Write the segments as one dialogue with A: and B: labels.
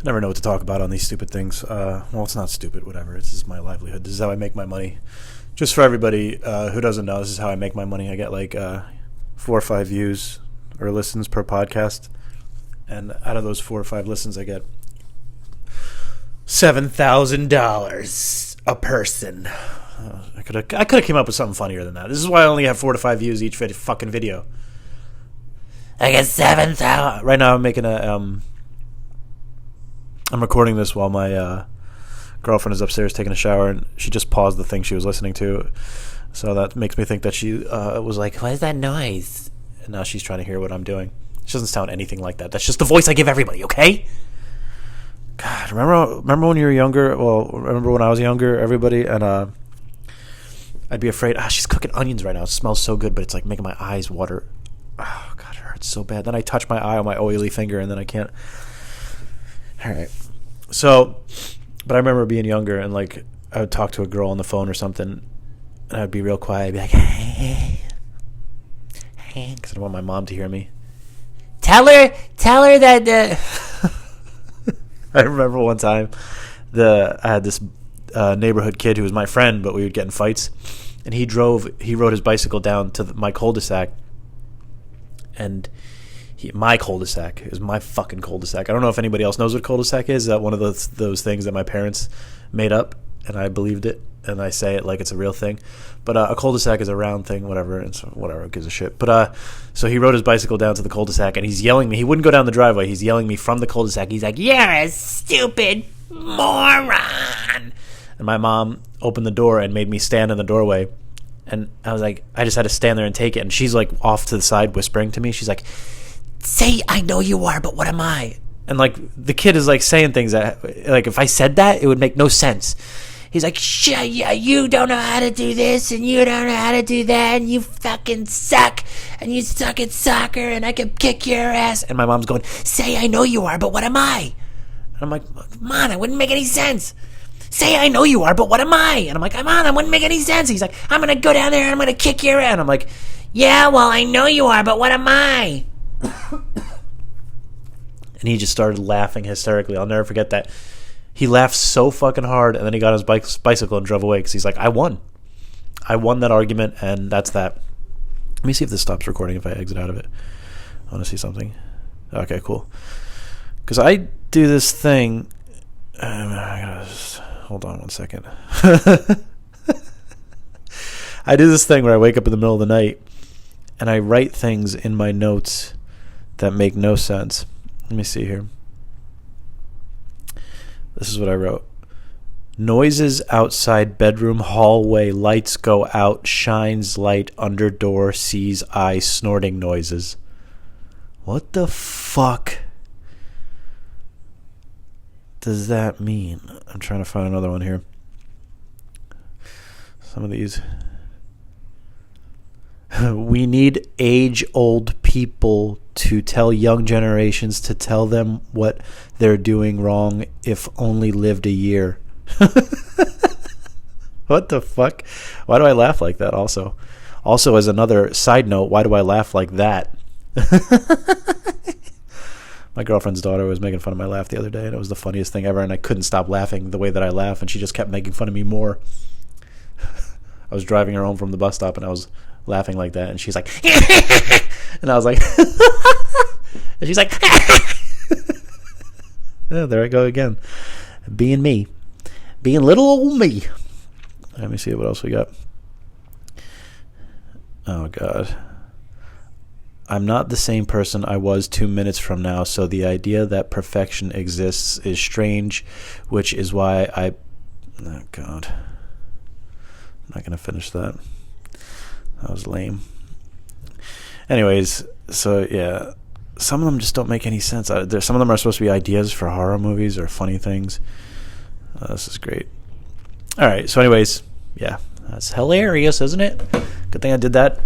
A: I never know what to talk about on these stupid things. Well, it's not stupid, whatever. This is my livelihood. This is how I make my money. Just for everybody who doesn't know, this is how I make my money. I get like 4 or 5 views or listens per podcast. And out of those 4 or 5 listens, I get $7,000 a person. I could have came up with something funnier than that. This is why I only have 4 to 5 views each fucking video. I get 7,000. Right now I'm making I'm recording this while my girlfriend is upstairs taking a shower, and she just paused the thing she was listening to. So that makes me think that she was like, "What is that noise?" And now she's trying to hear what I'm doing. She doesn't sound anything like that. That's just the voice I give everybody, okay? God, remember when you were younger? Well, remember when I was younger, everybody? And I'd be afraid, she's cooking onions right now. It smells so good, but it's like making my eyes water. Oh, God, it hurts so bad. Then I touch my eye on my oily finger, and then I can't. All right. So, but I remember being younger, and like I would talk to a girl on the phone or something, and I'd be real quiet. I'd be like, hey, because I don't want my mom to hear me. Tell her that. I remember one time, I had this neighborhood kid who was my friend, but we would get in fights, and he rode his bicycle down to my cul-de-sac, and my cul-de-sac is my fucking cul-de-sac. I don't know if anybody else knows what cul-de-sac is. Is that one of those things that my parents made up, and I believed it, and I say it like it's a real thing. But a cul-de-sac is a round thing, whatever. It's whatever, gives a shit. But so he rode his bicycle down to the cul-de-sac, and he's yelling me. He wouldn't go down the driveway. He's yelling me from the cul-de-sac. He's like, "You're a stupid moron!" And my mom opened the door and made me stand in the doorway. And I was like, I just had to stand there and take it. And she's like off to the side whispering to me. She's like, "Say I know you are, but what am I?" And like the kid is like saying things that like if I said that, it would make no sense. He's like, "Yeah, you don't know how to do this, and you don't know how to do that, and you fucking suck, and you suck at soccer, and I can kick your ass." And my mom's going, "Say I know you are, but what am I?" And I'm like, "Mom, it wouldn't make any sense. Say I know you are, but what am I?" And I'm like, "Come on, it wouldn't make any sense." He's like, "I'm going to go down there, and I'm going to kick your ass." And I'm like, "Yeah, well, I know you are, but what am I?" And he just started laughing hysterically. I'll never forget that. He laughed so fucking hard, and then he got his bicycle and drove away because he's like, I won that argument, and that's that. Let me see if this stops recording if I exit out of it. I want to see something. Okay, cool. Because I do this thing. Hold on one second. I do this thing where I wake up in the middle of the night, and I write things in my notes that make no sense. Let me see here. This is what I wrote. Noises outside bedroom hallway, lights go out, shines light under door, sees eye, snorting noises. What the fuck does that mean? I'm trying to find another one here. Some of these. We need age-old people to tell young generations to tell them what they're doing wrong, if only lived a year. What the fuck? Why do I laugh like that also? Also, as another side note, why do I laugh like that? My girlfriend's daughter was making fun of my laugh the other day, and it was the funniest thing ever, and I couldn't stop laughing the way that I laugh, and she just kept making fun of me more. I was driving her home from the bus stop, and I was laughing like that, and she's like, and I was like, and she's like, yeah, there I go again, being me, being little old me. Let me see what else we got. Oh God, I'm not the same person I was 2 minutes from now, so the idea that perfection exists is strange, which is why oh God, I'm not gonna finish that. That was lame. Anyways, so yeah, some of them just don't make any sense. Some of them are supposed to be ideas for horror movies or funny things. This is great. All right, so anyways, yeah, that's hilarious, isn't it? Good thing I did that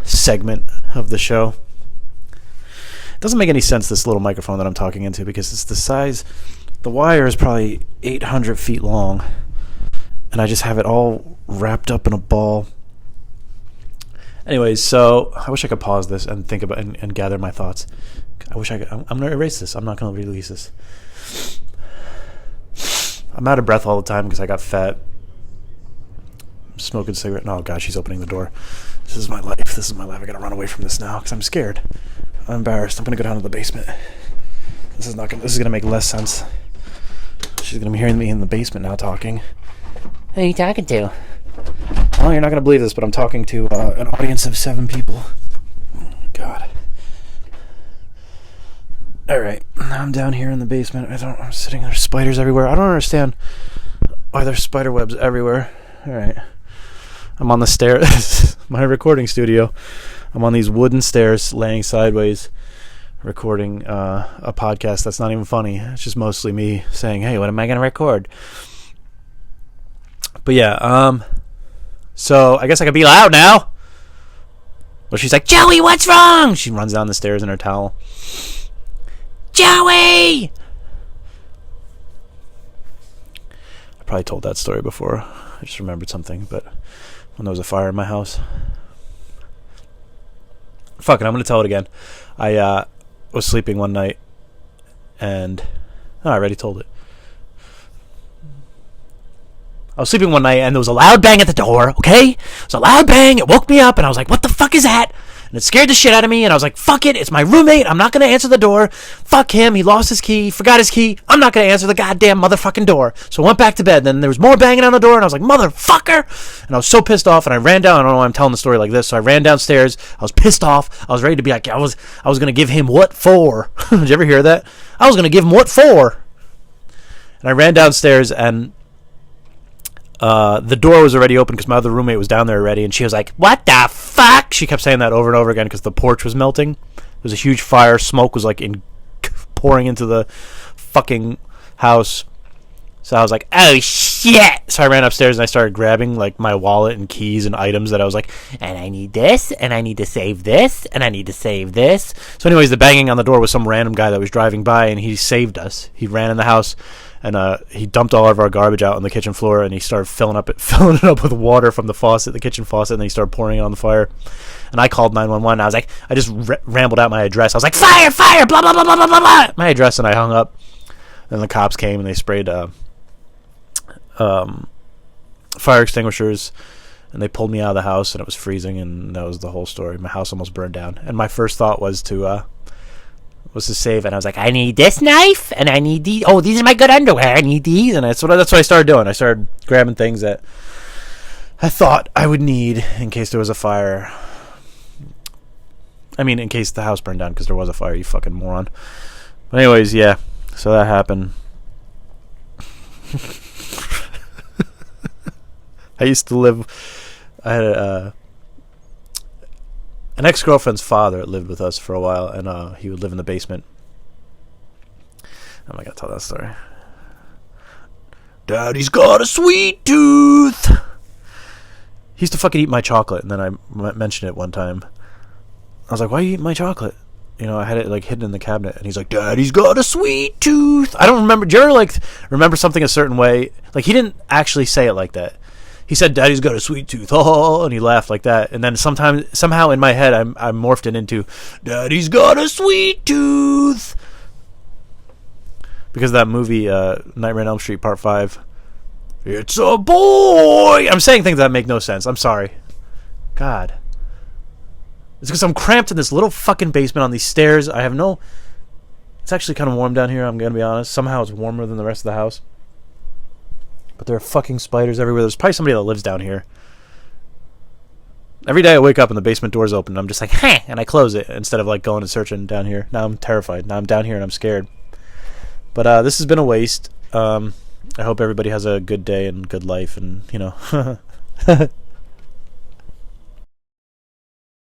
A: segment of the show. It doesn't make any sense, this little microphone that I'm talking into, because it's the size. The wire is probably 800 feet long, and I just have it all wrapped up in a ball. Anyways, so I wish I could pause this and think about and gather my thoughts. I'm going to erase this. I'm not going to release this. I'm out of breath all the time because I got fat. I'm smoking a cigarette. Oh, God, she's opening the door. This is my life. This is my life. I got to run away from this now because I'm scared. I'm embarrassed. I'm going to go down to the basement. This is going to make less sense. She's going to be hearing me in the basement now talking. Who are you talking to? Oh, you're not going to believe this, but I'm talking to an audience of 7 people. Oh, God. Alright, I'm down here in the basement. I'm sitting there, spiders everywhere. I don't understand why there's spider webs everywhere. Alright. I'm on the stairs. My recording studio. I'm on these wooden stairs, laying sideways, recording a podcast that's not even funny. It's just mostly me saying, hey, what am I going to record? But yeah, so I guess I could be loud now. Well, she's like, Joey, what's wrong? She runs down the stairs in her towel. Joey! I probably told that story before. I just remembered something, but when there was a fire in my house. Fuck it, I'm going to tell it again. I was sleeping one night, and... I already told it. I was sleeping one night, and there was a loud bang at the door, okay? It was a loud bang, it woke me up, and I was like, what the fuck is that? And it scared the shit out of me, and I was like, fuck it, it's my roommate, I'm not going to answer the door. Fuck him, he lost his key, forgot his key, I'm not going to answer the goddamn motherfucking door. So I went back to bed, then there was more banging on the door, and I was like, motherfucker! And I was so pissed off, and I ran down, I don't know why I'm telling the story like this, so I ran downstairs, I was pissed off, I was ready to be like, I was going to give him what for? Did you ever hear that? I was going to give him what for? And I ran downstairs, and the door was already open because my other roommate was down there already, and she was like, what the fuck? She kept saying that over and over again because the porch was melting. There was a huge fire. Smoke was like pouring into the fucking house. So I was like, oh shit! So I ran upstairs and I started grabbing like my wallet and keys and items that I was like, and I need this, and I need to save this, and I need to save this. So anyways, the banging on the door was some random guy that was driving by, and he saved us. He ran in the house, and he dumped all of our garbage out on the kitchen floor, and he started filling it up with water from the faucet, the kitchen faucet, and then he started pouring it on the fire. And I called 911. I was like, I just rambled out my address. I was like, fire, fire, blah, blah, blah, blah, blah, blah, my address, and I hung up. And the cops came, and they sprayed fire extinguishers, and they pulled me out of the house, and it was freezing, and that was the whole story. My house almost burned down. And my first thought was to save, and I was like, I need this knife, and I need these. Oh, these are my good underwear. I need these, and that's what I started doing. I started grabbing things that I thought I would need in case there was a fire. I mean, in case the house burned down, because there was a fire, you fucking moron. But anyways, yeah, so that happened. I used to live, I had an ex-girlfriend's father that lived with us for a while, and he would live in the basement. I'm not going to tell that story. Daddy's got a sweet tooth! He used to fucking eat my chocolate, and then I mentioned it one time. I was like, why are you eating my chocolate? You know, I had it like hidden in the cabinet, and he's like, Daddy's got a sweet tooth! I don't remember, do you ever like remember something a certain way? Like, he didn't actually say it like that. He said, Daddy's got a sweet tooth, oh, and he laughed like that. And then somehow in my head, I morphed it into, Daddy's got a sweet tooth. Because of that movie, Nightmare on Elm Street Part 5. It's a boy! I'm saying things that make no sense. I'm sorry. God. It's because I'm cramped in this little fucking basement on these stairs. I have no... It's actually kind of warm down here, I'm going to be honest. Somehow it's warmer than the rest of the house. But there are fucking spiders everywhere. There's probably somebody that lives down here. Every day I wake up and the basement door's open. And I'm just like, hey, and I close it instead of like going and searching down here. Now I'm terrified. Now I'm down here and I'm scared. But this has been a waste. I hope everybody has a good day and good life, and you know.